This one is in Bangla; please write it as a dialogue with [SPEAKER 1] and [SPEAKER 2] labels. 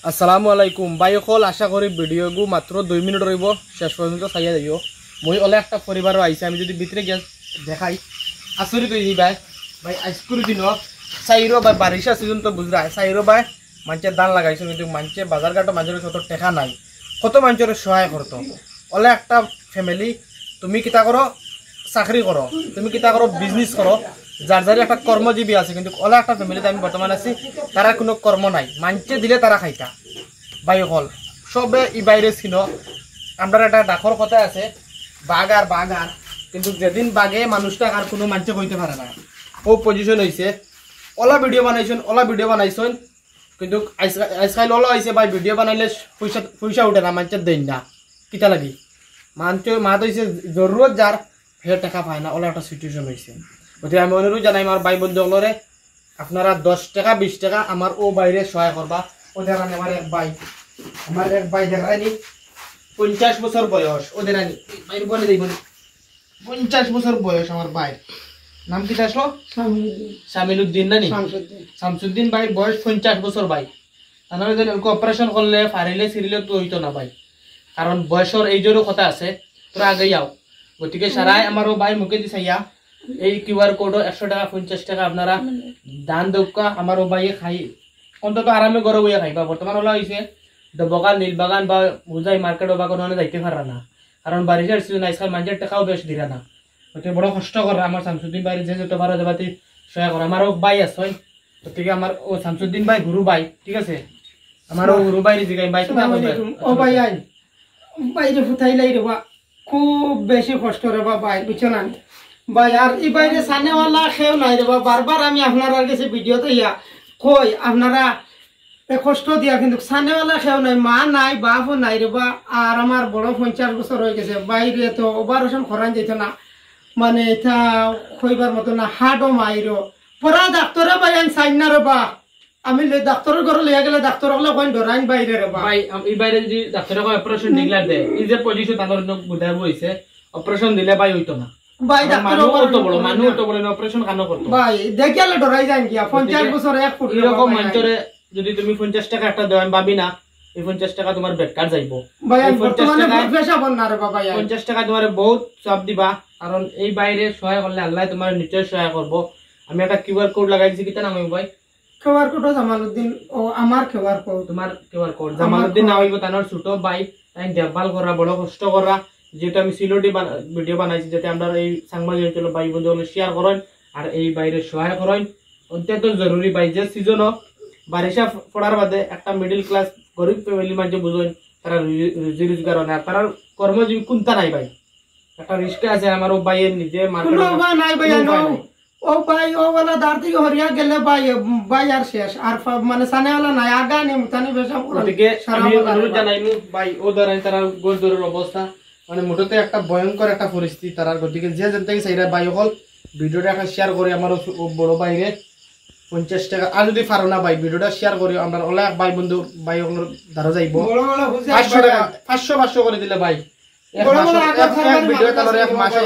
[SPEAKER 1] আসসালামু আলাইকুম বাইকল আশা করি ভিডিওগু মাত্র 2 মিনিট রইব শেষ পর্যন্ত চাইয়া যাইও মই অলে একটা পরিবারও আইছে আমি যদি ভিতরে গিয়ে দেখাই আচরিত হয়ে যাই ভাই আইসকুরি দিন চাইরো বা বারিশা সিজন তো বুঝরা চাইরো ভাই মানুষের দান লাগাইছে কিন্তু মানুষের বাজার ঘাটও মানুষের কত টেকা নাই কত মানুষের সহায় করতো অলে একটা ফ্যামিলি তুমি কিতা করো চাকরি করো তুমি কিতা করো বিজনেস করো যার যার একটা কর্মজীবী আছে কিন্তু অলে একটা ফ্যামিলিতে আমি বর্তমান আছি তারা কোনো কর্ম নাই মানছে দিলে তারা খাইতা বাই হল সবে ই বাইরে ছিল আমরা একটা ডাকর কথা আছে বাঘ আর কিন্তু যেদিন বাঘে মানুষটা আর কোনো মানছে কইতে পারে না ও পজিশন হয়েছে ওলা ভিডিও বানাইছেন কিন্তু আজকাল ওলা হয়েছে ভাই ভিডিও বানাইলে পয়সা উঠে না মানছে দেন না কিতা লাগি মানছে মাত হয়েছে জরুরত যার হে টাকা পায় না ওলা একটা সিচুয়েশন হয়েছে গতিকে আমি অনুরোধ জানাই আমার ভাই বন্ধুসকলরে আপনারা 10 টাকা 20 টাকা আমার ও বাইরে সহায় করবা ওদের আমার এক ভাই দেখায়নি 50 বছর বয়স ওদের আনি বাইরে বলে দেই 50 বছর বয়স আমার ভাই নাম কি আসলো শামিলউদ্দিন না নি শামসুদ্দিন ভাই বয়স 50 বছর ভাই তাহলে যদি অপারেশন করলে ফারিলে সিরিলে তো হইতো না ভাই কারণ বয়সের এই জন্য কথা আছে তোরা আগে যাও গতিকে সারাই আমারও ভাই মুখে দিছাইয়া এই কিউআর কোডও 100 টাকা 50 টাকা আপনারা দান দৌকা আমারও ভাইয়ে খাই অন্তত আরামে গরম হইয়া খাইবা বর্তমান হলো হয়েছে ডবগান নীলবাগান বা বুঝাই মার্কেট বা কোনো যাইতে পারা না কারণ বারিশের সিজন আজকাল মানুষের টাকাও বেশ দিরা না গতিকে বড় কষ্ট করে আমার শামসুদ্দিন ভাই যে যত পারো যাবাতি সহায় করে আমারও ভাই আছে গতিকে আমার ও শামসুদ্দিন ভাই গুরু ভাই ঠিক আছে আমারও গুরু ভাই জিগাই ভাই
[SPEAKER 2] ও ভাই আই বাইরে ফুটাইলাই রে বা খুব বেশি কষ্ট রে বা ভাই বুঝছো না ভাই আর এই বাইরে সানেওয়ালা খেও নাই রে বা বারবার আমি আপনার কাছে ভিডিওতে ইয়া কই আপনারা কষ্ট দিয়া কিন্তু সানেওয়ালা খেও নাই মা নাই বাপও নাই রে বা আর আমার বড় 50 বছর হয়ে গেছে বাইরে তো অপারেশন করান যেত না মানে এটা কইবার মতো না হাড়ও মাইরো পরা ডাক্তারে ভাই আইন সাইন না রে বা আমি ডাক্তারের ঘরে লিয়া গেলে ডাক্তার হলে কইন ধরাইন বাইরে রে বা
[SPEAKER 1] ভাই এই বাইরে যদি ডাক্তারে অপারেশন ডিক্লেয়ার দেয় এই যে পজিশন তাদের বুঝাই হইছে অপারেশন দিলে ভাই হইতো না
[SPEAKER 2] ভাই ডাক্তার
[SPEAKER 1] মানুষ তো বলে অপারেশন কেন করতো
[SPEAKER 2] ভাই দেখিয়ালে ডরাই যান কি 50 বছর এক ফুট
[SPEAKER 1] এরকম মানুষরে যদি তুমি 50 টাকা একটা দেও আমি ভাবি না এই 50 টাকা তোমার বেকার যাইবো
[SPEAKER 2] ভাই 50 টাকা পয়সা বন না রে বাবা
[SPEAKER 1] 50 টাকা তোমার বহুত সব দিবা কারণ এই বাইরে সহায় করলে আল্লাহ তোমার নিশ্চয় সহায় করব আমি একটা কিউআর কোড লাগাই দিছি কিতা নাম ভাই
[SPEAKER 2] কিউআর কোড জামালউদ্দিন ও আমার কিউআর কোড
[SPEAKER 1] তোমার কিউআর কোড জামালউদ্দিন না হইব তানোর ছোট ভাই তাই দেখভাল করা বড় কষ্ট করা যেটা আমি সিলোডি ভিডিও বানাইছি যাতে আমরা এই সাংবাদিক অঞ্চল ভাই বন্ধুগুলো শেয়ার করেন আর এই বাইরে সহায় করেন অত্যন্ত জরুরি ভাই যে সিজন বারিশা পড়ার বাদে একটা মিডল ক্লাস গরিব ফ্যামিলি মাঝে বুঝেন তারা রুজি রোজগার না তারা কর্মজীবী কোনটা নাই ভাই একটা রিস্কা আছে আমার ও ভাইয়ের নিজে
[SPEAKER 2] কোনো ভাই নাই ভাই ও ভাই ও ওলা দাঁড় থেকে হরিয়া গেলে ভাই ভাই আর শেষ আর মানে সানেওয়ালা নাই আগা নি মুতানি বেশা পুরো
[SPEAKER 1] ওদিকে আমি অনুরোধ জানাইমু ভাই ও ধরেন তারা গোলদরের অবস্থা মানে মোটতে একটা ভয়ঙ্কর একটা পরিস্থিতি তার গতিকে যে যেন থেকে চাইরা ভাই হল ভিডিওটা একটা শেয়ার করে আমার বড় বাইরে 50 টাকা আর যদি পারো না ভাই ভিডিওটা শেয়ার করি আমরা ওলা ভাই বন্ধু ভাই হল ধরা যাইব 500 টাকা 500 করে দিলে ভাই এক ভিডিও তাহলে এক মাসে